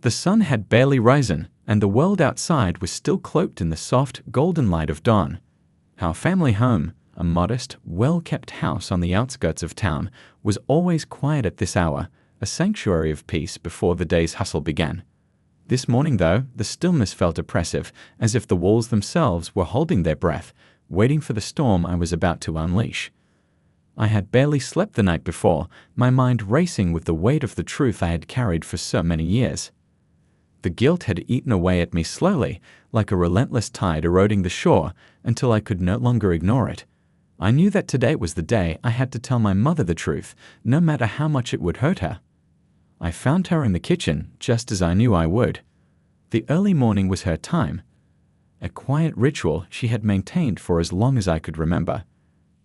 The sun had barely risen, and the world outside was still cloaked in the soft, golden light of dawn. Our family home, a modest, well-kept house on the outskirts of town, was always quiet at this hour, a sanctuary of peace before the day's hustle began. This morning, though, the stillness felt oppressive, as if the walls themselves were holding their breath, waiting for the storm I was about to unleash. I had barely slept the night before, my mind racing with the weight of the truth I had carried for so many years. The guilt had eaten away at me slowly, like a relentless tide eroding the shore, until I could no longer ignore it. I knew that today was the day I had to tell my mother the truth, no matter how much it would hurt her. I found her in the kitchen, just as I knew I would. The early morning was her time, a quiet ritual she had maintained for as long as I could remember.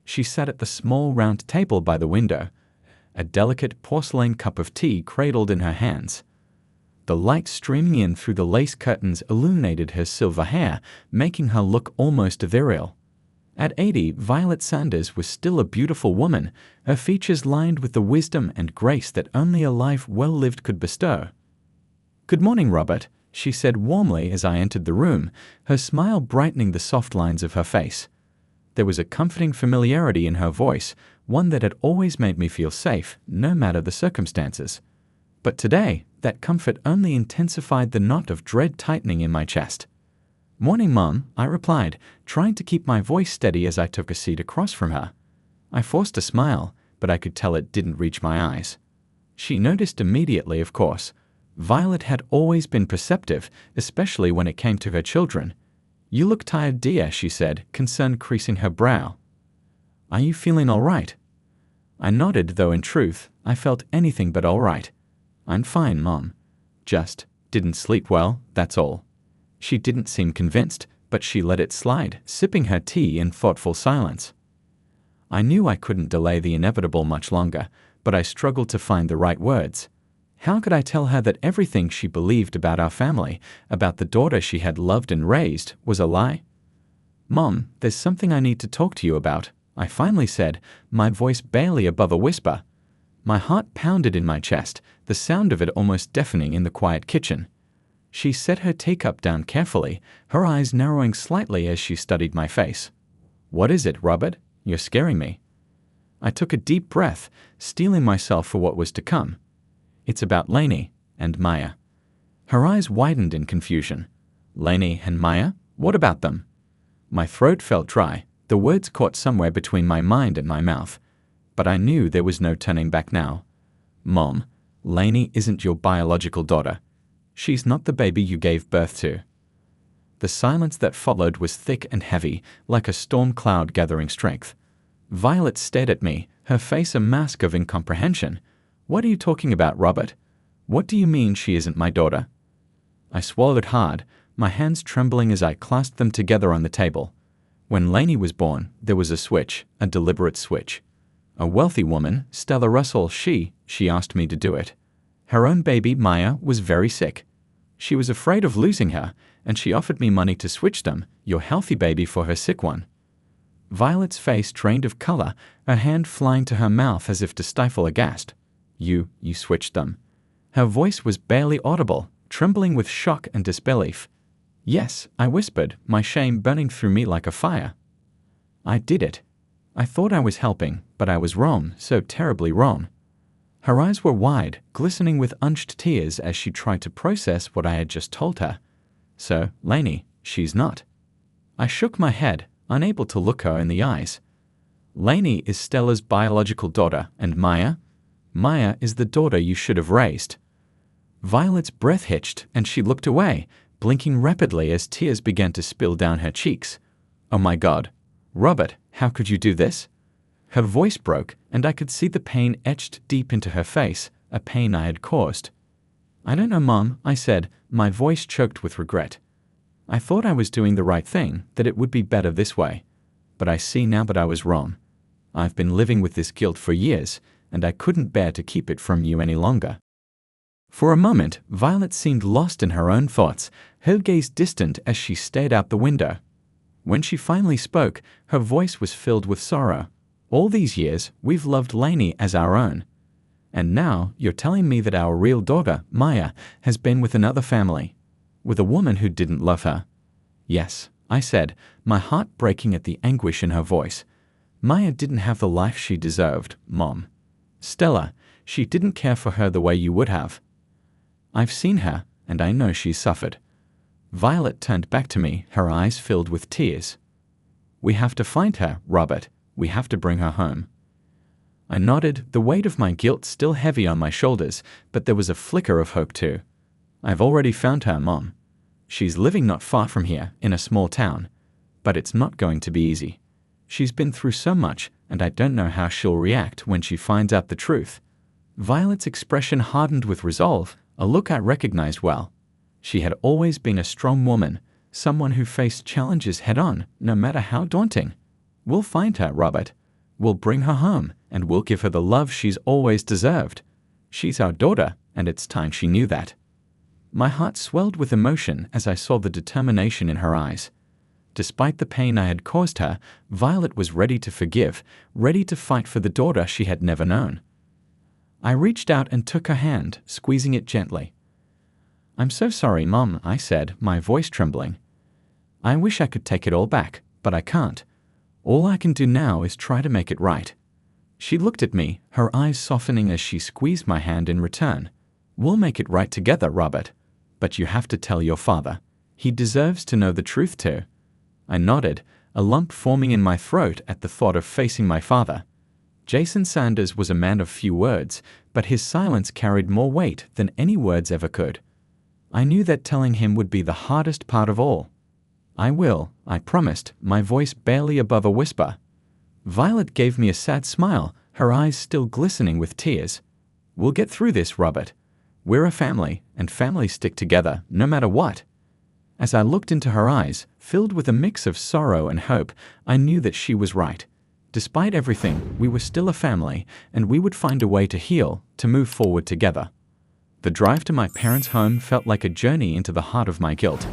She sat at the small round table by the window, a delicate porcelain cup of tea cradled in her hands. The light streaming in through the lace curtains illuminated her silver hair, making her look almost ethereal. At 80, Violet Sanders was still a beautiful woman, her features lined with the wisdom and grace that only a life well lived could bestow. "Good morning, Robert," she said warmly as I entered the room, her smile brightening the soft lines of her face. There was a comforting familiarity in her voice, one that had always made me feel safe, no matter the circumstances. But today, that comfort only intensified the knot of dread tightening in my chest. "Morning, Mom," I replied, trying to keep my voice steady as I took a seat across from her. I forced a smile, but I could tell it didn't reach my eyes. She noticed immediately, of course. Violet had always been perceptive, especially when it came to her children. "You look tired, dear," she said, concern creasing her brow. "Are you feeling all right?" I nodded, though in truth, I felt anything but all right. "I'm fine, Mom. Just didn't sleep well, that's all." She didn't seem convinced, but she let it slide, sipping her tea in thoughtful silence. I knew I couldn't delay the inevitable much longer, but I struggled to find the right words. How could I tell her that everything she believed about our family, about the daughter she had loved and raised, was a lie? "Mom, there's something I need to talk to you about," I finally said, my voice barely above a whisper. My heart pounded in my chest, the sound of it almost deafening in the quiet kitchen. She set her teacup down carefully, her eyes narrowing slightly as she studied my face. "What is it, Robert? You're scaring me." I took a deep breath, steeling myself for what was to come. "It's about Lainey and Maya." Her eyes widened in confusion. "Lainey and Maya? What about them?" My throat felt dry, the words caught somewhere between my mind and my mouth. But I knew there was no turning back now. "Mom, Lainey isn't your biological daughter. She's not the baby you gave birth to." The silence that followed was thick and heavy, like a storm cloud gathering strength. Violet stared at me, her face a mask of incomprehension. "What are you talking about, Robert? What do you mean she isn't my daughter?" I swallowed hard, my hands trembling as I clasped them together on the table. When Lainey was born, there was a switch, a deliberate switch. A wealthy woman, Stella Russell, she asked me to do it. Her own baby, Maya, was very sick. She was afraid of losing her, and she offered me money to switch them, your healthy baby for her sick one. Violet's face drained of color, her hand flying to her mouth as if to stifle a gasp. You switched them." Her voice was barely audible, trembling with shock and disbelief. "Yes," I whispered, my shame burning through me like a fire. "I did it. I thought I was helping, but I was wrong, so terribly wrong." Her eyes were wide, glistening with unshed tears as she tried to process what I had just told her. "So, Lainey, she's not." I shook my head, unable to look her in the eyes. "Lainey is Stella's biological daughter, and Maya is the daughter you should have raised." Violet's breath hitched, and she looked away, blinking rapidly as tears began to spill down her cheeks. "Oh my God. Robert, how could you do this?" Her voice broke, and I could see the pain etched deep into her face, a pain I had caused. "I don't know, Mom," I said, my voice choked with regret. "I thought I was doing the right thing, that it would be better this way. But I see now that I was wrong. I've been living with this guilt for years, and I couldn't bear to keep it from you any longer." For a moment, Violet seemed lost in her own thoughts, her gaze distant as she stared out the window. When she finally spoke, her voice was filled with sorrow. "All these years, we've loved Lainey as our own. And now you're telling me that our real daughter, Maya, has been with another family, with a woman who didn't love her. Yes, I said, my heart breaking at the anguish in her voice. Maya didn't have the life she deserved, Mom. Stella, she didn't care for her the way you would have. I've seen her, and I know she's suffered. Violet turned back to me, her eyes filled with tears. We have to find her, Robert. We have to bring her home. I nodded, the weight of my guilt still heavy on my shoulders, but there was a flicker of hope too. I've already found her, Mom. She's living not far from here, in a small town. But it's not going to be easy. She's been through so much, and I don't know how she'll react when she finds out the truth. Violet's expression hardened with resolve, a look I recognized well. She had always been a strong woman, someone who faced challenges head-on, no matter how daunting. We'll find her, Robert. We'll bring her home, and we'll give her the love she's always deserved. She's our daughter, and it's time she knew that. My heart swelled with emotion as I saw the determination in her eyes. Despite the pain I had caused her, Violet was ready to forgive, ready to fight for the daughter she had never known. I reached out and took her hand, squeezing it gently. I'm so sorry, Mom, I said, my voice trembling. I wish I could take it all back, but I can't. All I can do now is try to make it right. She looked at me, her eyes softening as she squeezed my hand in return. We'll make it right together, Robert. But you have to tell your father. He deserves to know the truth too. I nodded, a lump forming in my throat at the thought of facing my father. Jason Sanders was a man of few words, but his silence carried more weight than any words ever could. I knew that telling him would be the hardest part of all. I will, I promised, my voice barely above a whisper. Violet gave me a sad smile, her eyes still glistening with tears. We'll get through this, Robert. We're a family, and families stick together, no matter what. As I looked into her eyes, filled with a mix of sorrow and hope, I knew that she was right. Despite everything, we were still a family, and we would find a way to heal, to move forward together. The drive to my parents' home felt like a journey into the heart of my guilt.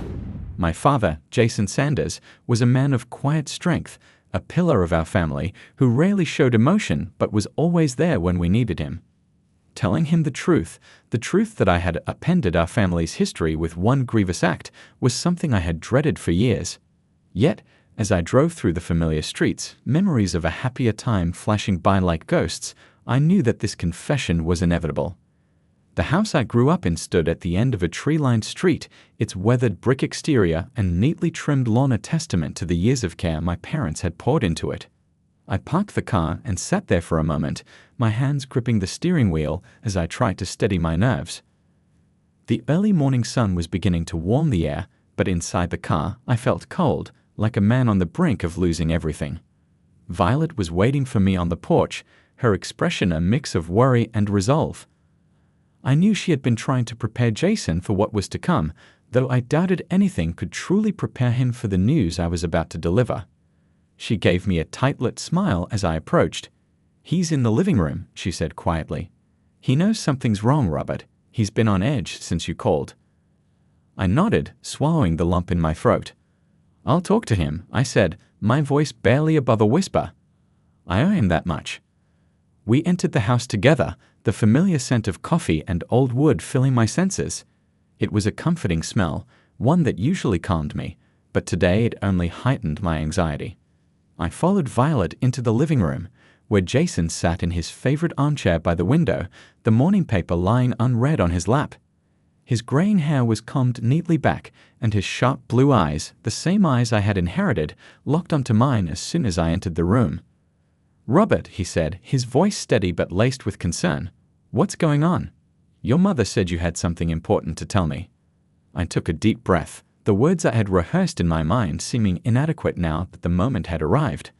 My father, Jason Sanders, was a man of quiet strength, a pillar of our family who rarely showed emotion but was always there when we needed him. Telling him the truth that I had upended our family's history with one grievous act, was something I had dreaded for years. Yet, as I drove through the familiar streets, memories of a happier time flashing by like ghosts, I knew that this confession was inevitable. The house I grew up in stood at the end of a tree-lined street, its weathered brick exterior and neatly trimmed lawn a testament to the years of care my parents had poured into it. I parked the car and sat there for a moment, my hands gripping the steering wheel as I tried to steady my nerves. The early morning sun was beginning to warm the air, but inside the car I felt cold, like a man on the brink of losing everything. Violet was waiting for me on the porch, her expression a mix of worry and resolve. I knew she had been trying to prepare Jason for what was to come, though I doubted anything could truly prepare him for the news I was about to deliver. She gave me a tight-lipped smile as I approached. He's in the living room, she said quietly. He knows something's wrong, Robert. He's been on edge since you called. I nodded, swallowing the lump in my throat. I'll talk to him, I said, my voice barely above a whisper. I owe him that much. We entered the house together, the familiar scent of coffee and old wood filling my senses. It was a comforting smell, one that usually calmed me, but today it only heightened my anxiety. I followed Violet into the living room, where Jason sat in his favorite armchair by the window, the morning paper lying unread on his lap. His graying hair was combed neatly back, and his sharp blue eyes, the same eyes I had inherited, locked onto mine as soon as I entered the room. Robert, he said, his voice steady but laced with concern. What's going on? Your mother said you had something important to tell me. I took a deep breath, the words I had rehearsed in my mind seeming inadequate now that the moment had arrived.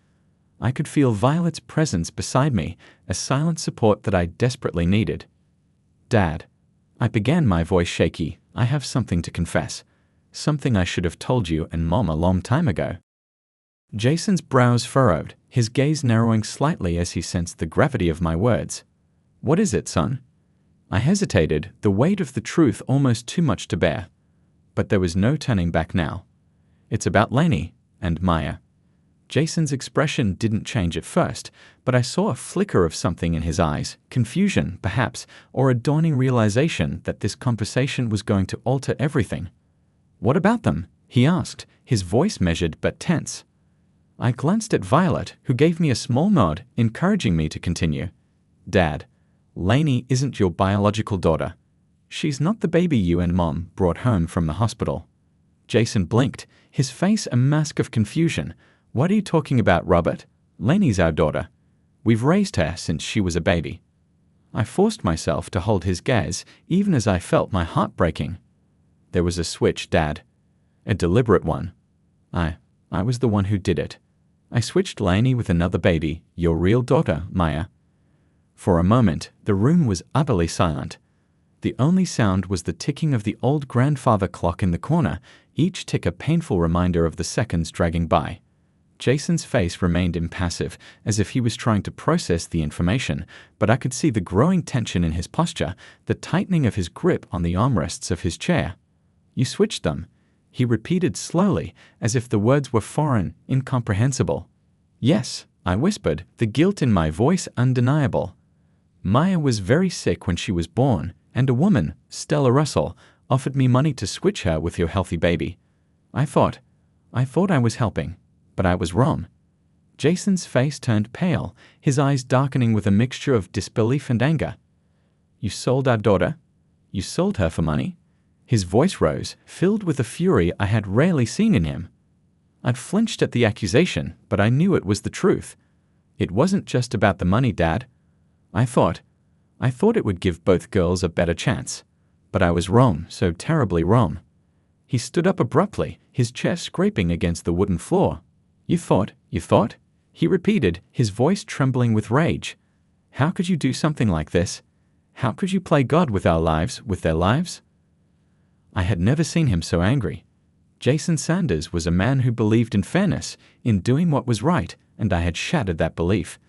I could feel Violet's presence beside me, a silent support that I desperately needed. Dad, I began, my voice shaky, I have something to confess. Something I should have told you and Mom a long time ago. Jason's brows furrowed, his gaze narrowing slightly as he sensed the gravity of my words. What is it, son? I hesitated, the weight of the truth almost too much to bear. But there was no turning back now. It's about Lainey and Maya. Jason's expression didn't change at first, but I saw a flicker of something in his eyes, confusion, perhaps, or a dawning realization that this conversation was going to alter everything. "What about them?" he asked, his voice measured but tense. I glanced at Violet, who gave me a small nod, encouraging me to continue. "Dad, Lainey isn't your biological daughter. She's not the baby you and Mom brought home from the hospital." Jason blinked, his face a mask of confusion. "What are you talking about, Robert? Lainey's our daughter. We've raised her since she was a baby." I forced myself to hold his gaze, even as I felt my heart breaking. "There was a switch, Dad. A deliberate one. I was the one who did it. I switched Lainey with another baby, your real daughter, Maya." For a moment, the room was utterly silent. The only sound was the ticking of the old grandfather clock in the corner, each tick a painful reminder of the seconds dragging by. Jason's face remained impassive, as if he was trying to process the information, but I could see the growing tension in his posture, the tightening of his grip on the armrests of his chair. "You switched them," he repeated slowly, as if the words were foreign, incomprehensible. "Yes," I whispered, the guilt in my voice undeniable. "Maya was very sick when she was born, and a woman, Stella Russell, offered me money to switch her with your healthy baby. I thought I was helping, but I was wrong." Jason's face turned pale, his eyes darkening with a mixture of disbelief and anger. "You sold our daughter? You sold her for money?" His voice rose, filled with a fury I had rarely seen in him. I'd flinched at the accusation, but I knew it was the truth. "It wasn't just about the money, Dad. I thought it would give both girls a better chance. But I was wrong, so terribly wrong." He stood up abruptly, his chest scraping against the wooden floor. You thought? He repeated, his voice trembling with rage. "How could you do something like this? How could you play God with our lives, with their lives?" I had never seen him so angry. Jason Sanders was a man who believed in fairness, in doing what was right, and I had shattered that belief.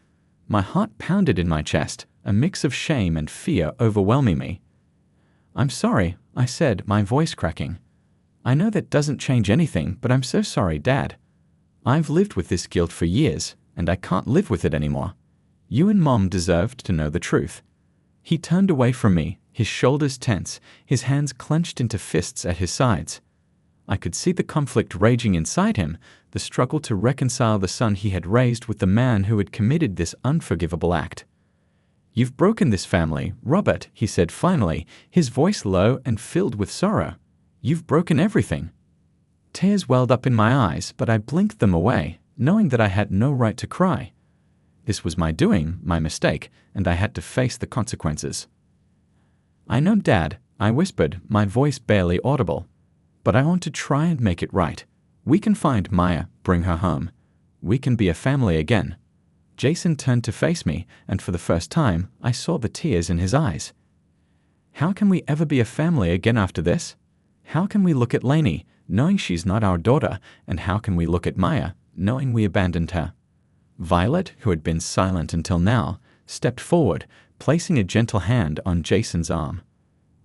My heart pounded in my chest, a mix of shame and fear overwhelming me. "I'm sorry," I said, my voice cracking. "I know that doesn't change anything, but I'm so sorry, Dad. I've lived with this guilt for years, and I can't live with it anymore. You and Mom deserved to know the truth." He turned away from me, his shoulders tense, his hands clenched into fists at his sides. I could see the conflict raging inside him, the struggle to reconcile the son he had raised with the man who had committed this unforgivable act. "You've broken this family, Robert," he said finally, his voice low and filled with sorrow. "You've broken everything." Tears welled up in my eyes, but I blinked them away, knowing that I had no right to cry. This was my doing, my mistake, and I had to face the consequences. "I know, Dad," I whispered, my voice barely audible. "But I want to try and make it right. We can find Maya, bring her home. We can be a family again." Jason turned to face me, and for the first time, I saw the tears in his eyes. "How can we ever be a family again after this? How can we look at Lainey, knowing she's not our daughter, and how can we look at Maya, knowing we abandoned her?" Violet, who had been silent until now, stepped forward, placing a gentle hand on Jason's arm.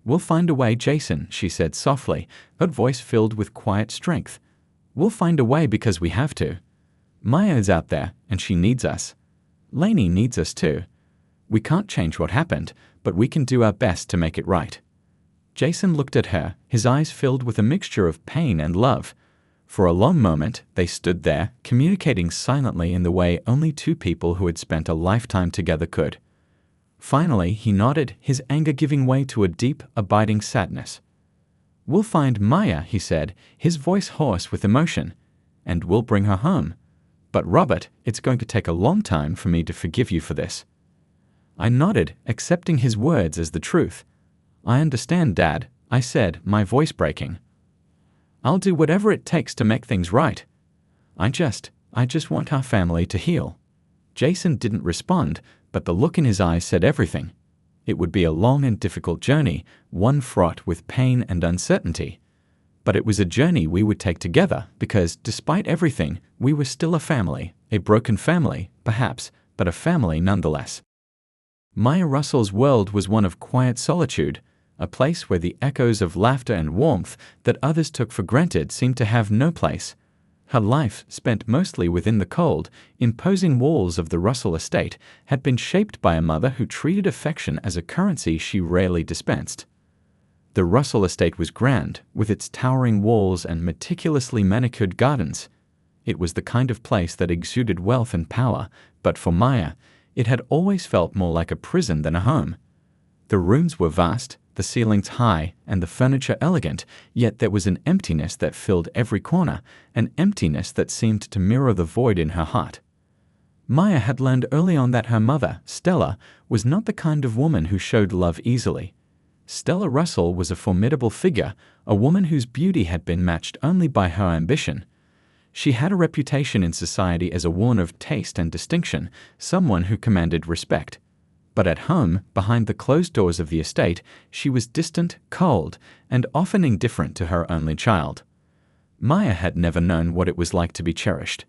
"We'll find a way, Jason," she said softly, her voice filled with quiet strength. "We'll find a way because we have to. Maya is out there, and she needs us. Lainey needs us too. We can't change what happened, but we can do our best to make it right." Jason looked at her, his eyes filled with a mixture of pain and love. For a long moment, they stood there, communicating silently in the way only two people who had spent a lifetime together could. Finally, he nodded, his anger giving way to a deep, abiding sadness. "We'll find Maya," he said, his voice hoarse with emotion, "and we'll bring her home. But Robert, it's going to take a long time for me to forgive you for this." I nodded, accepting his words as the truth. "I understand, Dad," I said, my voice breaking. "I'll do whatever it takes to make things right. I just want our family to heal." Jason didn't respond, but the look in his eyes said everything. It would be a long and difficult journey, one fraught with pain and uncertainty. But it was a journey we would take together because, despite everything, we were still a family, a broken family, perhaps, but a family nonetheless. Maya Russell's world was one of quiet solitude, a place where the echoes of laughter and warmth that others took for granted seemed to have no place. Her life, spent mostly within the cold, imposing walls of the Russell estate, had been shaped by a mother who treated affection as a currency she rarely dispensed. The Russell estate was grand, with its towering walls and meticulously manicured gardens. It was the kind of place that exuded wealth and power, but for Maya, it had always felt more like a prison than a home. The rooms were vast, the ceilings high, and the furniture elegant, yet there was an emptiness that filled every corner, an emptiness that seemed to mirror the void in her heart. Maya had learned early on that her mother, Stella, was not the kind of woman who showed love easily. Stella Russell was a formidable figure, a woman whose beauty had been matched only by her ambition. She had a reputation in society as a woman of taste and distinction, someone who commanded respect. But at home, behind the closed doors of the estate, she was distant, cold, and often indifferent to her only child. Maya had never known what it was like to be cherished.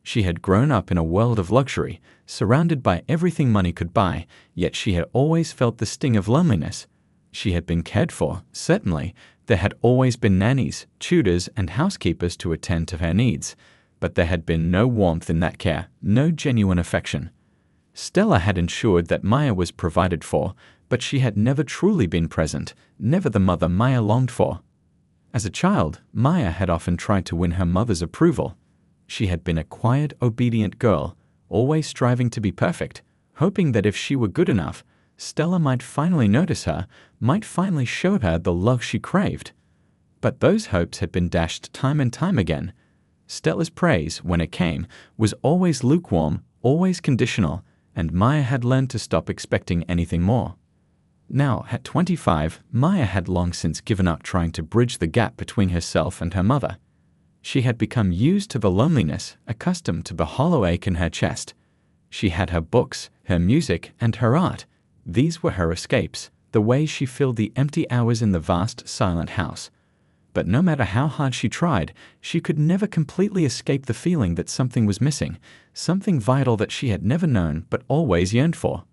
She had grown up in a world of luxury, surrounded by everything money could buy, yet she had always felt the sting of loneliness. She had been cared for, certainly. There had always been nannies, tutors, and housekeepers to attend to her needs, but there had been no warmth in that care, no genuine affection. Stella had ensured that Maya was provided for, but she had never truly been present, never the mother Maya longed for. As a child, Maya had often tried to win her mother's approval. She had been a quiet, obedient girl, always striving to be perfect, hoping that if she were good enough, Stella might finally notice her, might finally show her the love she craved. But those hopes had been dashed time and time again. Stella's praise, when it came, was always lukewarm, always conditional, and Maya had learned to stop expecting anything more. Now, at 25, Maya had long since given up trying to bridge the gap between herself and her mother. She had become used to the loneliness, accustomed to the hollow ache in her chest. She had her books, her music, and her art. These were her escapes, the way she filled the empty hours in the vast, silent house. But no matter how hard she tried, she could never completely escape the feeling that something was missing, something vital that she had never known but always yearned for.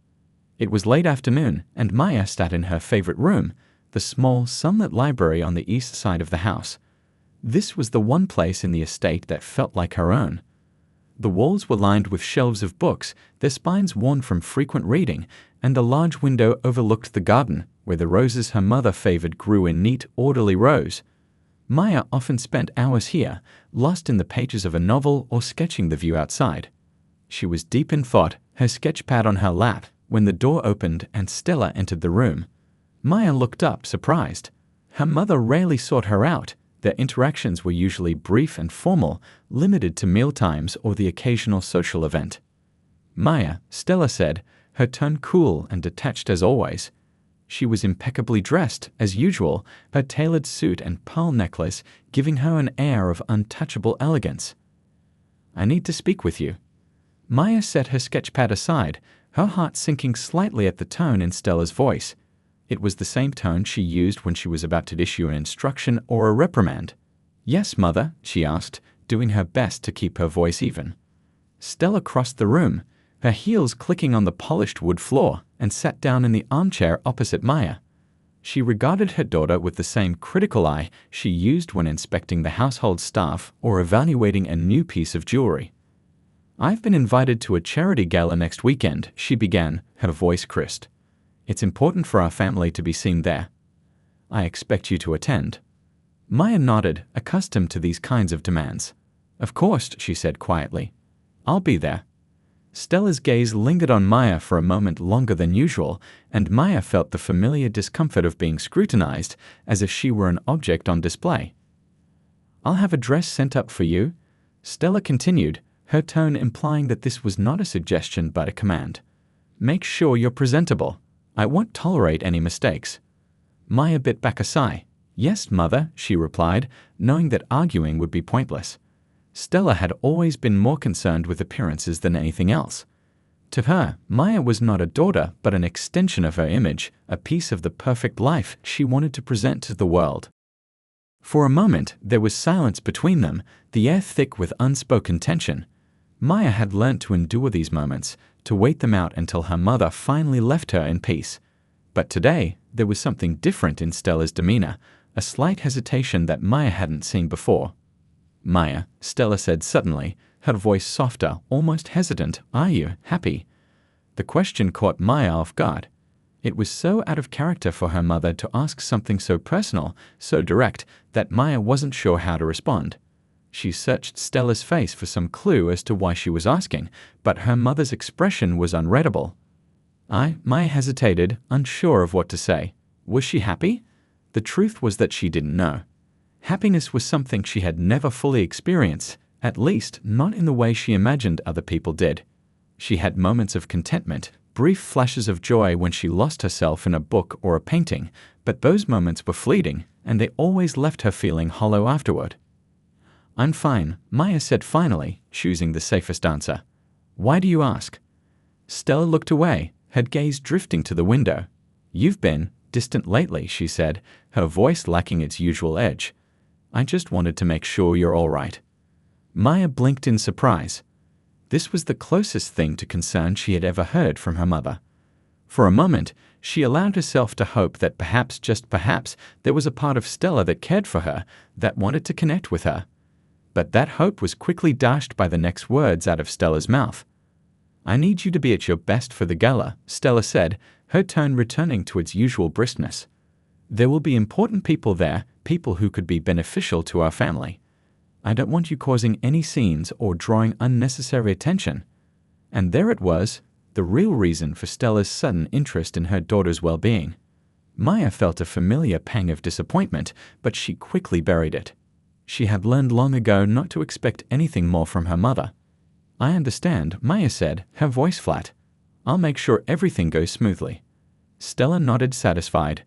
It was late afternoon, and Maya sat in her favorite room, the small, sunlit library on the east side of the house. This was the one place in the estate that felt like her own. The walls were lined with shelves of books, their spines worn from frequent reading, and a large window overlooked the garden, where the roses her mother favored grew in neat, orderly rows. Maya often spent hours here, lost in the pages of a novel or sketching the view outside. She was deep in thought, her sketchpad on her lap, when the door opened and Stella entered the room. Maya looked up, surprised. Her mother rarely sought her out. Their interactions were usually brief and formal, limited to mealtimes or the occasional social event. Maya, Stella said, her tone cool and detached as always. She was impeccably dressed, as usual, her tailored suit and pearl necklace giving her an air of untouchable elegance. "I need to speak with you." Maya set her sketchpad aside, her heart sinking slightly at the tone in Stella's voice. It was the same tone she used when she was about to issue an instruction or a reprimand. "Yes, mother," she asked, doing her best to keep her voice even. Stella crossed the room, her heels clicking on the polished wood floor, and sat down in the armchair opposite Maya. She regarded her daughter with the same critical eye she used when inspecting the household staff or evaluating a new piece of jewelry. "I've been invited to a charity gala next weekend," she began, her voice crisp. "It's important for our family to be seen there. I expect you to attend." Maya nodded, accustomed to these kinds of demands. "Of course," she said quietly. "I'll be there." Stella's gaze lingered on Maya for a moment longer than usual, and Maya felt the familiar discomfort of being scrutinized, as if she were an object on display. "I'll have a dress sent up for you," Stella continued, her tone implying that this was not a suggestion but a command. "Make sure you're presentable. I won't tolerate any mistakes." Maya bit back a sigh. "Yes, mother," she replied, knowing that arguing would be pointless. Stella had always been more concerned with appearances than anything else. To her, Maya was not a daughter, but an extension of her image, a piece of the perfect life she wanted to present to the world. For a moment, there was silence between them, the air thick with unspoken tension. Maya had learnt to endure these moments, to wait them out until her mother finally left her in peace. But today, there was something different in Stella's demeanor, a slight hesitation that Maya hadn't seen before. Maya, Stella said suddenly, her voice softer, almost hesitant. Are you happy? The question caught Maya off guard. It was so out of character for her mother to ask something so personal, so direct, that Maya wasn't sure how to respond. She searched Stella's face for some clue as to why she was asking, but her mother's expression was unreadable. Maya hesitated, unsure of what to say. Was she happy? The truth was that she didn't know. Happiness was something she had never fully experienced, at least not in the way she imagined other people did. She had moments of contentment, brief flashes of joy when she lost herself in a book or a painting, but those moments were fleeting, and they always left her feeling hollow afterward. I'm fine, Maya said finally, choosing the safest answer. Why do you ask? Stella looked away, her gaze drifting to the window. You've been distant lately, she said, her voice lacking its usual edge. I just wanted to make sure you're all right. Maya blinked in surprise. This was the closest thing to concern she had ever heard from her mother. For a moment, she allowed herself to hope that perhaps, just perhaps, there was a part of Stella that cared for her, that wanted to connect with her. But that hope was quickly dashed by the next words out of Stella's mouth. I need you to be at your best for the gala, Stella said, her tone returning to its usual briskness. There will be important people there, people who could be beneficial to our family. I don't want you causing any scenes or drawing unnecessary attention. And there it was, the real reason for Stella's sudden interest in her daughter's well-being. Maya felt a familiar pang of disappointment, but she quickly buried it. She had learned long ago not to expect anything more from her mother. I understand, Maya said, her voice flat. I'll make sure everything goes smoothly. Stella nodded satisfied.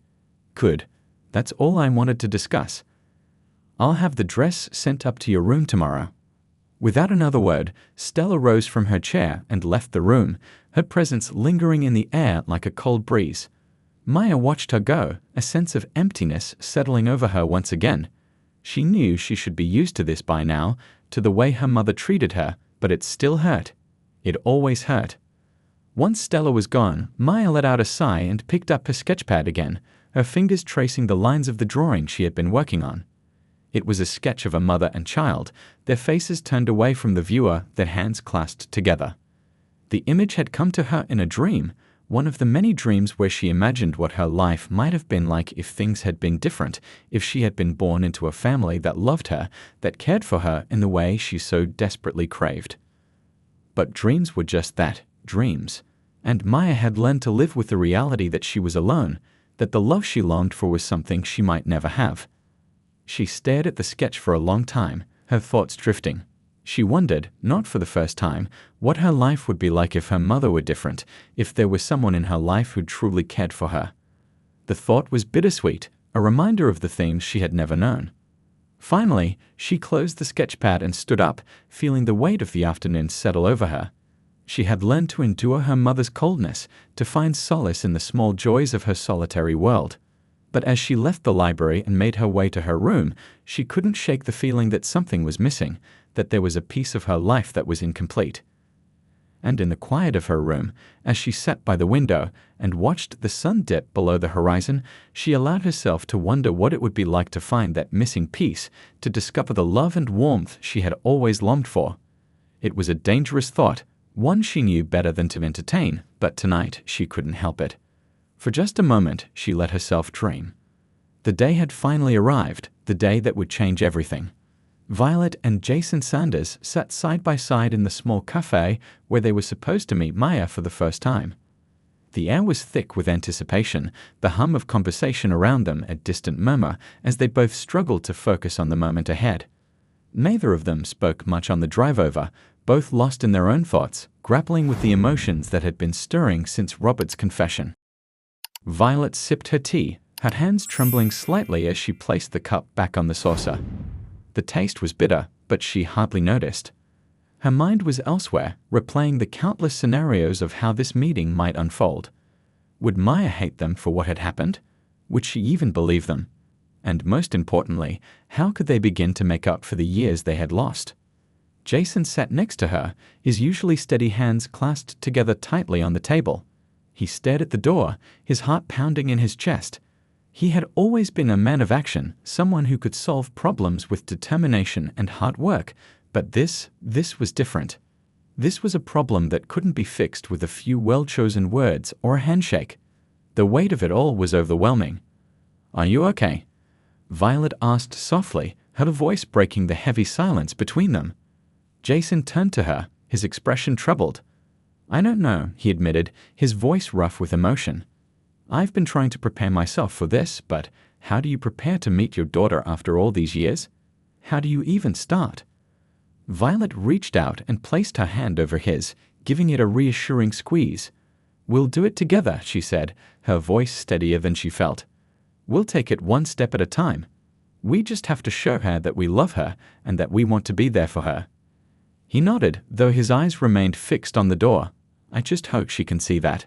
Good. That's all I wanted to discuss. I'll have the dress sent up to your room tomorrow. Without another word, Stella rose from her chair and left the room, her presence lingering in the air like a cold breeze. Maya watched her go, a sense of emptiness settling over her once again. She knew she should be used to this by now, to the way her mother treated her, but it still hurt. It always hurt. Once Stella was gone, Maya let out a sigh and picked up her sketchpad again, her fingers tracing the lines of the drawing she had been working on. It was a sketch of a mother and child, their faces turned away from the viewer, their hands clasped together. The image had come to her in a dream, one of the many dreams where she imagined what her life might have been like if things had been different, if she had been born into a family that loved her, that cared for her in the way she so desperately craved. But dreams were just that, dreams. And Maya had learned to live with the reality that she was alone, that the love she longed for was something she might never have. She stared at the sketch for a long time, her thoughts drifting. She wondered, not for the first time, what her life would be like if her mother were different, if there was someone in her life who truly cared for her. The thought was bittersweet, a reminder of the things she had never known. Finally, she closed the sketchpad and stood up, feeling the weight of the afternoon settle over her. She had learned to endure her mother's coldness, to find solace in the small joys of her solitary world. But as she left the library and made her way to her room, she couldn't shake the feeling that something was missing, that there was a piece of her life that was incomplete. And in the quiet of her room, as she sat by the window and watched the sun dip below the horizon, she allowed herself to wonder what it would be like to find that missing piece, to discover the love and warmth she had always longed for. It was a dangerous thought, one she knew better than to entertain, but tonight she couldn't help it. For just a moment, she let herself dream. The day had finally arrived, the day that would change everything. Violet and Jason Sanders sat side by side in the small cafe where they were supposed to meet Maya for the first time. The air was thick with anticipation, the hum of conversation around them a distant murmur as they both struggled to focus on the moment ahead. Neither of them spoke much on the drive over, both lost in their own thoughts, grappling with the emotions that had been stirring since Robert's confession. Violet sipped her tea, her hands trembling slightly as she placed the cup back on the saucer. The taste was bitter, but she hardly noticed. Her mind was elsewhere, replaying the countless scenarios of how this meeting might unfold. Would Maya hate them for what had happened? Would she even believe them? And most importantly, how could they begin to make up for the years they had lost? Jason sat next to her, his usually steady hands clasped together tightly on the table. He stared at the door, his heart pounding in his chest. He had always been a man of action, someone who could solve problems with determination and hard work, but this was different. This was a problem that couldn't be fixed with a few well-chosen words or a handshake. The weight of it all was overwhelming. "Are you okay?" Violet asked softly, her voice breaking the heavy silence between them. Jason turned to her, his expression troubled. "I don't know," he admitted, his voice rough with emotion. "I've been trying to prepare myself for this, but how do you prepare to meet your daughter after all these years? How do you even start?" Violet reached out and placed her hand over his, giving it a reassuring squeeze. "We'll do it together," she said, her voice steadier than she felt. "We'll take it one step at a time. We just have to show her that we love her and that we want to be there for her." He nodded, though his eyes remained fixed on the door. "I just hope she can see that."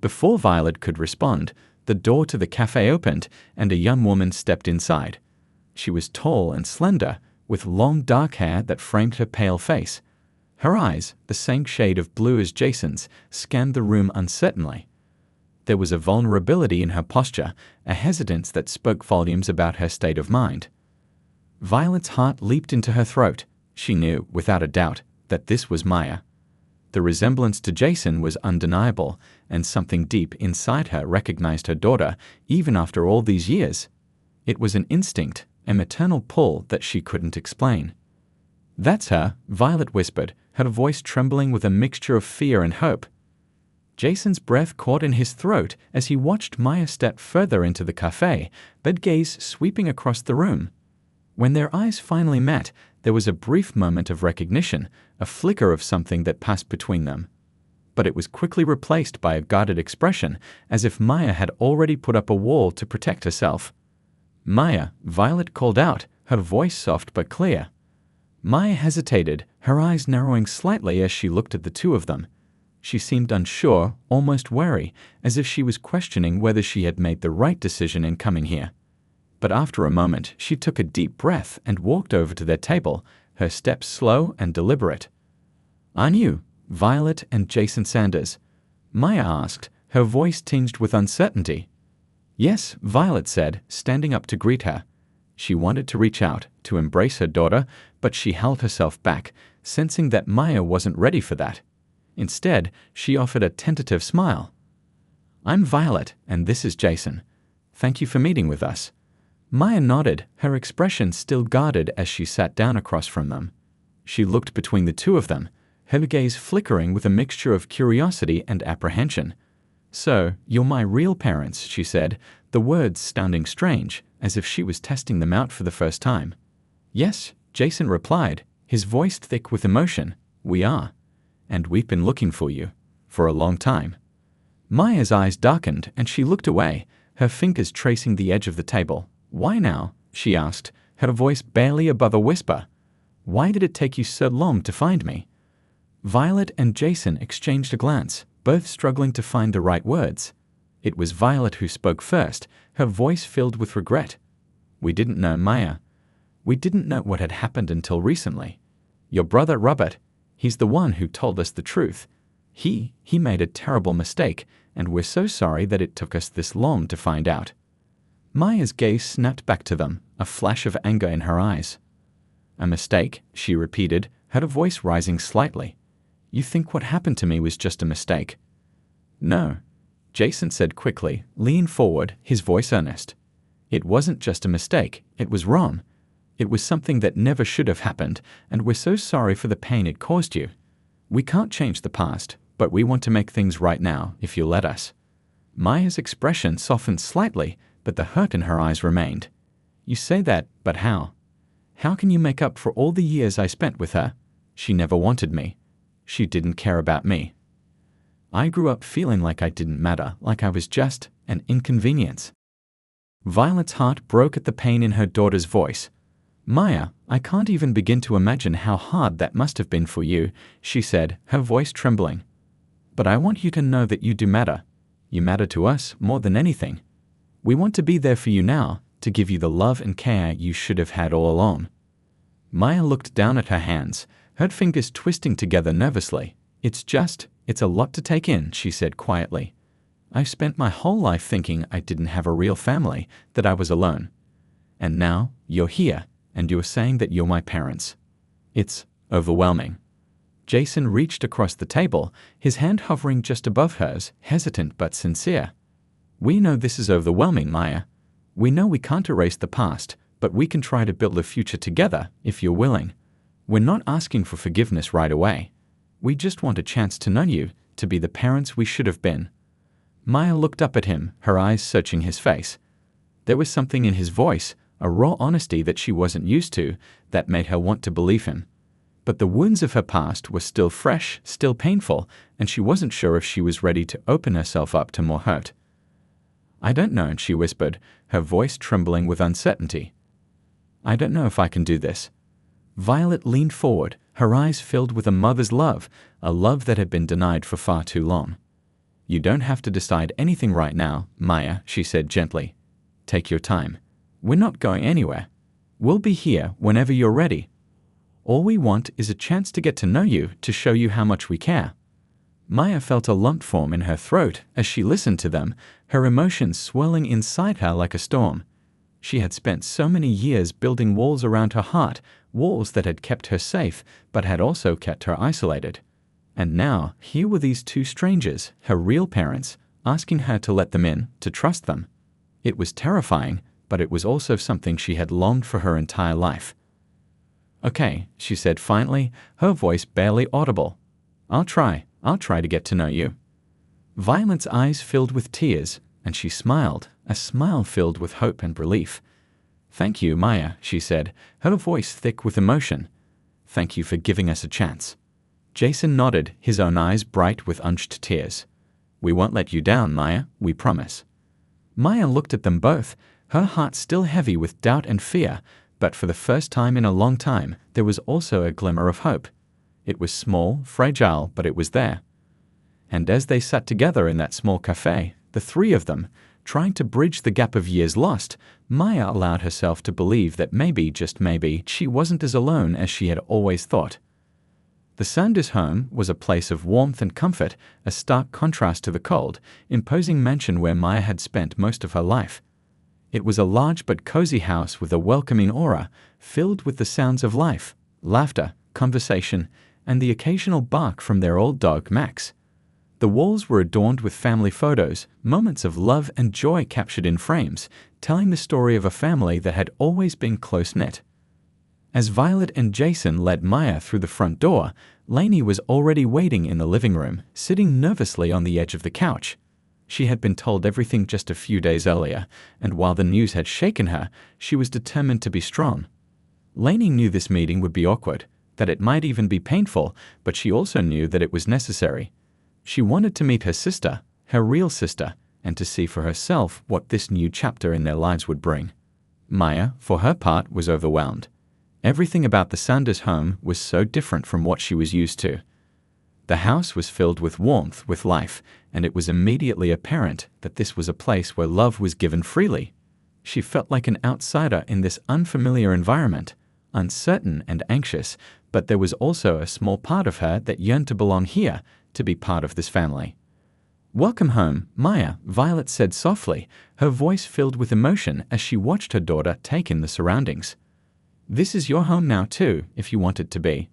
Before Violet could respond, the door to the cafe opened and a young woman stepped inside. She was tall and slender, with long dark hair that framed her pale face. Her eyes, the same shade of blue as Jason's, scanned the room uncertainly. There was a vulnerability in her posture, a hesitance that spoke volumes about her state of mind. Violet's heart leaped into her throat. She knew, without a doubt, that this was Maya. The resemblance to Jason was undeniable, and something deep inside her recognized her daughter, even after all these years. It was an instinct, a maternal pull that she couldn't explain. "That's her," Violet whispered, her voice trembling with a mixture of fear and hope. Jason's breath caught in his throat as he watched Maya step further into the cafe, her gaze sweeping across the room. When their eyes finally met, there was a brief moment of recognition, a flicker of something that passed between them. But it was quickly replaced by a guarded expression, as if Maya had already put up a wall to protect herself. "Maya," Violet called out, her voice soft but clear. Maya hesitated, her eyes narrowing slightly as she looked at the two of them. She seemed unsure, almost wary, as if she was questioning whether she had made the right decision in coming here. But after a moment, she took a deep breath and walked over to their table, her steps slow and deliberate. "Aren't you Violet and Jason Sanders?" Maya asked, her voice tinged with uncertainty. "Yes," Violet said, standing up to greet her. She wanted to reach out, to embrace her daughter, but she held herself back, sensing that Maya wasn't ready for that. Instead, she offered a tentative smile. "I'm Violet, and this is Jason. Thank you for meeting with us." Maya nodded, her expression still guarded as she sat down across from them. She looked between the two of them, her gaze flickering with a mixture of curiosity and apprehension. "So, you're my real parents," she said, the words sounding strange, as if she was testing them out for the first time. "Yes," Jason replied, his voice thick with emotion. "We are. And we've been looking for you. For a long time." Maya's eyes darkened and she looked away, her fingers tracing the edge of the table. "Why now?" she asked, her voice barely above a whisper. "Why did it take you so long to find me?" Violet and Jason exchanged a glance, both struggling to find the right words. It was Violet who spoke first, her voice filled with regret. "We didn't know Maya. We didn't know what had happened until recently. Your brother Robert, he's the one who told us the truth. He made a terrible mistake, and we're so sorry that it took us this long to find out." Maya's gaze snapped back to them, a flash of anger in her eyes. "A mistake," she repeated, her voice rising slightly. "You think what happened to me was just a mistake?" "No," Jason said quickly, leaning forward, his voice earnest. "It wasn't just a mistake, it was wrong. It was something that never should have happened, and we're so sorry for the pain it caused you. We can't change the past, but we want to make things right now, if you'll let us." Maya's expression softened slightly, but the hurt in her eyes remained. "You say that, but how? How can you make up for all the years I spent with her? She never wanted me. She didn't care about me. I grew up feeling like I didn't matter, like I was just an inconvenience." Violet's heart broke at the pain in her daughter's voice. "Maya, I can't even begin to imagine how hard that must have been for you," she said, her voice trembling. "But I want you to know that you do matter. You matter to us more than anything. We want to be there for you now, to give you the love and care you should have had all along." Maya looked down at her hands, her fingers twisting together nervously. It's a lot to take in," she said quietly. I've spent my whole life thinking I didn't have a real family, that I was alone. And now you're here, and you're saying that you're my parents. It's overwhelming." Jason reached across the table, his hand hovering just above hers, hesitant but sincere. "We know this is overwhelming, Maya. We know we can't erase the past, but we can try to build a future together if you're willing. We're not asking for forgiveness right away. We just want a chance to know you, to be the parents we should have been." Maya looked up at him, her eyes searching his face. There was something in his voice, a raw honesty that she wasn't used to, that made her want to believe him. But the wounds of her past were still fresh, still painful, and she wasn't sure if she was ready to open herself up to more hurt. "I don't know," she whispered, her voice trembling with uncertainty. "I don't know if I can do this." Violet leaned forward, her eyes filled with a mother's love, a love that had been denied for far too long. "You don't have to decide anything right now, Maya," she said gently. "Take your time. We're not going anywhere. We'll be here whenever you're ready. All we want is a chance to get to know you, to show you how much we care." Maya felt a lump form in her throat as she listened to them, her emotions swirling inside her like a storm. She had spent so many years building walls around her heart, walls that had kept her safe, but had also kept her isolated. And now, here were these two strangers, her real parents, asking her to let them in, to trust them. It was terrifying, but it was also something she had longed for her entire life. "Okay," she said finally, her voice barely audible. I'll try to get to know you." Violet's eyes filled with tears, and she smiled, a smile filled with hope and relief. "Thank you, Maya," she said, her voice thick with emotion. "Thank you for giving us a chance." Jason nodded, his own eyes bright with unshed tears. "We won't let you down, Maya, we promise." Maya looked at them both, her heart still heavy with doubt and fear, but for the first time in a long time, there was also a glimmer of hope. It was small, fragile, but it was there. And as they sat together in that small cafe, the three of them, trying to bridge the gap of years lost, Maya allowed herself to believe that maybe, just maybe, she wasn't as alone as she had always thought. The Sanders home was a place of warmth and comfort, a stark contrast to the cold, imposing mansion where Maya had spent most of her life. It was a large but cozy house with a welcoming aura, filled with the sounds of life, laughter, conversation, and the occasional bark from their old dog Max. The walls were adorned with family photos, moments of love and joy captured in frames, telling the story of a family that had always been close-knit. As Violet and Jason led Maya through the front door, Lainey was already waiting in the living room, sitting nervously on the edge of the couch. She had been told everything just a few days earlier, and while the news had shaken her, she was determined to be strong. Lainey knew this meeting would be awkward, that it might even be painful, but she also knew that it was necessary. She wanted to meet her sister, her real sister, and to see for herself what this new chapter in their lives would bring. Maya, for her part, was overwhelmed. Everything about the Sanders home was so different from what she was used to. The house was filled with warmth, with life, and it was immediately apparent that this was a place where love was given freely. She felt like an outsider in this unfamiliar environment, uncertain and anxious, but there was also a small part of her that yearned to belong here, to be part of this family. "Welcome home, Maya," Violet said softly, her voice filled with emotion as she watched her daughter take in the surroundings. "This is your home now too, if you want it to be."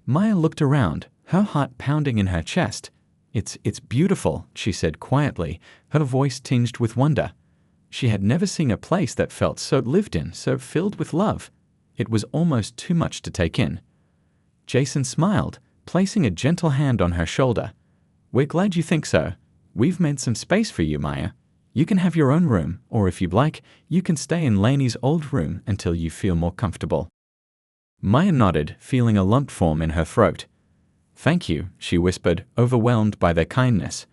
Maya looked around, her heart pounding in her chest. It's beautiful," she said quietly, her voice tinged with wonder. She had never seen a place that felt so lived in, so filled with love. It was almost too much to take in. Jason smiled, placing a gentle hand on her shoulder. "We're glad you think so. We've made some space for you, Maya. You can have your own room, or if you'd like, you can stay in Lainey's old room until you feel more comfortable." Maya nodded, feeling a lump form in her throat. "Thank you," she whispered, overwhelmed by their kindness.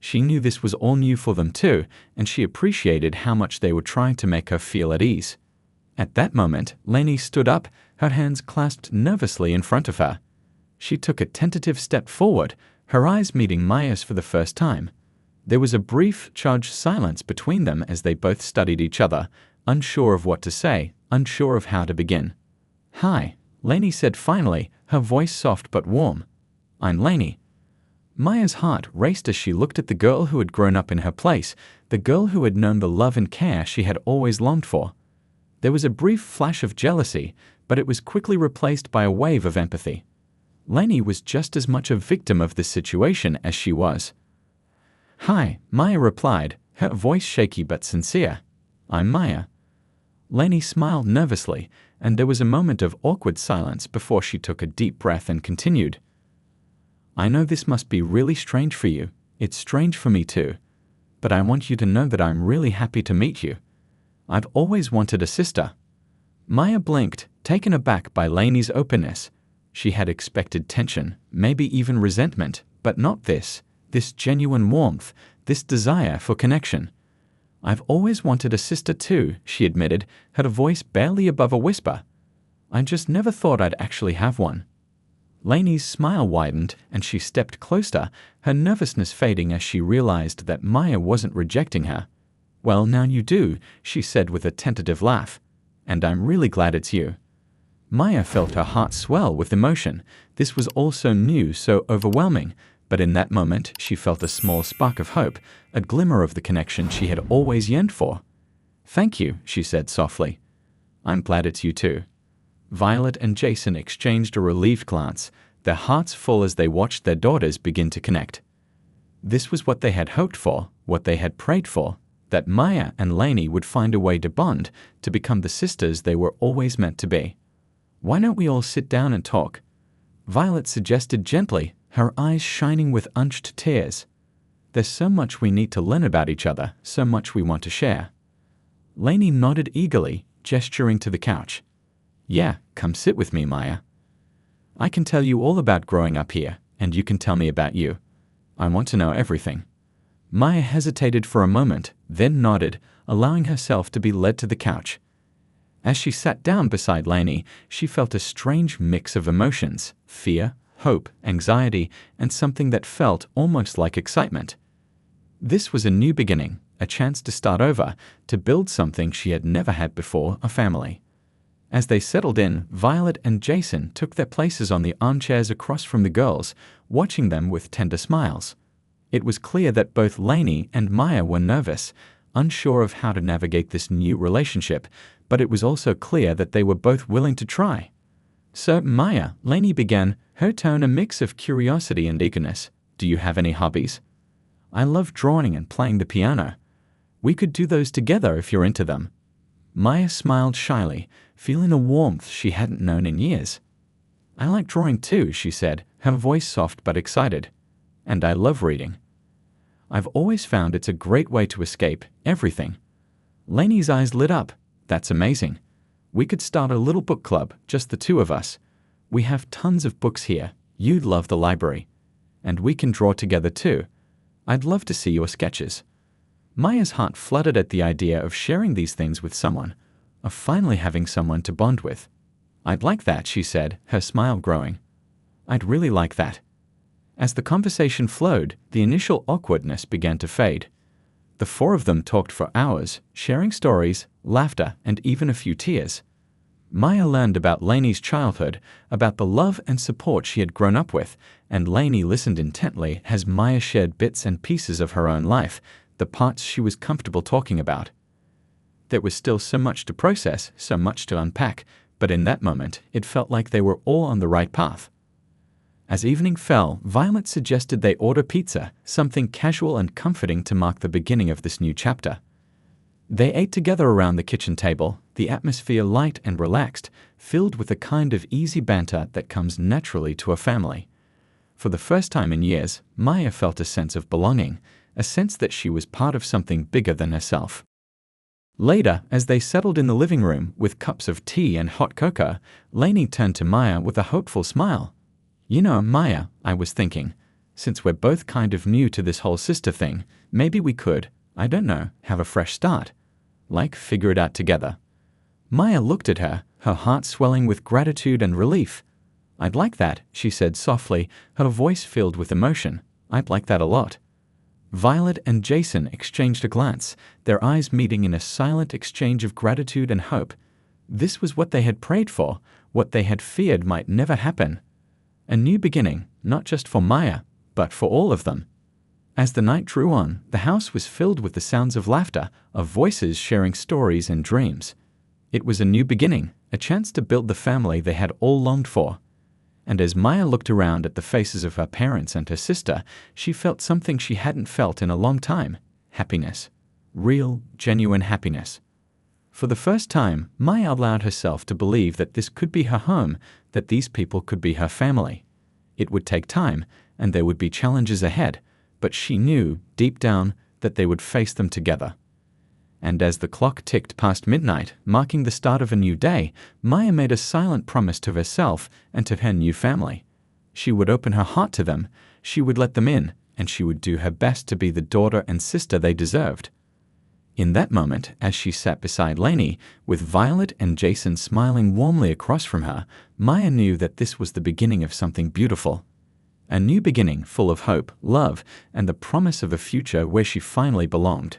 She knew this was all new for them too, and she appreciated how much they were trying to make her feel at ease. At that moment, Lainey stood up, her hands clasped nervously in front of her. She took a tentative step forward, her eyes meeting Maya's for the first time. There was a brief, charged silence between them as they both studied each other, unsure of what to say, unsure of how to begin. "Hi," Lainey said finally, her voice soft but warm. "I'm Lainey." Maya's heart raced as she looked at the girl who had grown up in her place, the girl who had known the love and care she had always longed for. There was a brief flash of jealousy, but it was quickly replaced by a wave of empathy. Lainey was just as much a victim of this situation as she was. "Hi," Maya replied, her voice shaky but sincere. "I'm Maya." Lainey smiled nervously, and there was a moment of awkward silence before she took a deep breath and continued. "I know this must be really strange for you. It's strange for me too. But I want you to know that I'm really happy to meet you. I've always wanted a sister." Maya blinked, taken aback by Lainey's openness. She had expected tension, maybe even resentment, but not this genuine warmth, this desire for connection. "I've always wanted a sister too," she admitted, her voice barely above a whisper. "I just never thought I'd actually have one." Lainey's smile widened and she stepped closer, her nervousness fading as she realized that Maya wasn't rejecting her. "Well, now you do," she said with a tentative laugh. "And I'm really glad it's you." Maya felt her heart swell with emotion. This was all so new, so overwhelming, but in that moment she felt a small spark of hope, a glimmer of the connection she had always yearned for. "Thank you," she said softly. "I'm glad it's you too." Violet and Jason exchanged a relieved glance, their hearts full as they watched their daughters begin to connect. This was what they had hoped for, what they had prayed for, that Maya and Lainey would find a way to bond, to become the sisters they were always meant to be. "Why don't we all sit down and talk?" Violet suggested gently, her eyes shining with unshed tears. "There's so much we need to learn about each other, so much we want to share." Lainey nodded eagerly, gesturing to the couch. "Yeah, come sit with me, Maya. I can tell you all about growing up here, and you can tell me about you. I want to know everything." Maya hesitated for a moment, then nodded, allowing herself to be led to the couch. As she sat down beside Lainey, she felt a strange mix of emotions: fear, hope, anxiety, and something that felt almost like excitement. This was a new beginning, a chance to start over, to build something she had never had before, a family. As they settled in, Violet and Jason took their places on the armchairs across from the girls, watching them with tender smiles. It was clear that both Lainey and Maya were nervous, unsure of how to navigate this new relationship, but it was also clear that they were both willing to try. "So, Maya," Lainey began, her tone a mix of curiosity and eagerness, "do you have any hobbies? I love drawing and playing the piano. We could do those together if you're into them." Maya smiled shyly, feeling a warmth she hadn't known in years. "I like drawing too," she said, her voice soft but excited. "And I love reading. I've always found it's a great way to escape everything." Lainey's eyes lit up. "That's amazing. We could start a little book club, just the two of us. We have tons of books here. You'd love the library. And we can draw together too. I'd love to see your sketches." Maya's heart fluttered at the idea of sharing these things with someone, of finally having someone to bond with. "I'd like that," she said, her smile growing. "I'd really like that." As the conversation flowed, the initial awkwardness began to fade. The four of them talked for hours, sharing stories, laughter, and even a few tears. Maya learned about Lainey's childhood, about the love and support she had grown up with, and Lainey listened intently as Maya shared bits and pieces of her own life, the parts she was comfortable talking about. There was still so much to process, so much to unpack, but in that moment, it felt like they were all on the right path. As evening fell, Violet suggested they order pizza, something casual and comforting to mark the beginning of this new chapter. They ate together around the kitchen table, the atmosphere light and relaxed, filled with the kind of easy banter that comes naturally to a family. For the first time in years, Maya felt a sense of belonging, a sense that she was part of something bigger than herself. Later, as they settled in the living room with cups of tea and hot cocoa, Lainey turned to Maya with a hopeful smile. "You know, Maya, I was thinking, since we're both kind of new to this whole sister thing, maybe we could, I don't know, have a fresh start. Like, figure it out together." Maya looked at her, her heart swelling with gratitude and relief. "I'd like that," she said softly, her voice filled with emotion. "I'd like that a lot." Violet and Jason exchanged a glance, their eyes meeting in a silent exchange of gratitude and hope. This was what they had prayed for, what they had feared might never happen. A new beginning, not just for Maya, but for all of them. As the night drew on, the house was filled with the sounds of laughter, of voices sharing stories and dreams. It was a new beginning, a chance to build the family they had all longed for. And as Maya looked around at the faces of her parents and her sister, she felt something she hadn't felt in a long time: happiness. Real, genuine happiness. For the first time, Maya allowed herself to believe that this could be her home, that these people could be her family. It would take time, and there would be challenges ahead, but she knew, deep down, that they would face them together. And as the clock ticked past midnight, marking the start of a new day, Maya made a silent promise to herself and to her new family. She would open her heart to them, she would let them in, and she would do her best to be the daughter and sister they deserved. In that moment, as she sat beside Lainey, with Violet and Jason smiling warmly across from her, Maya knew that this was the beginning of something beautiful. A new beginning full of hope, love, and the promise of a future where she finally belonged.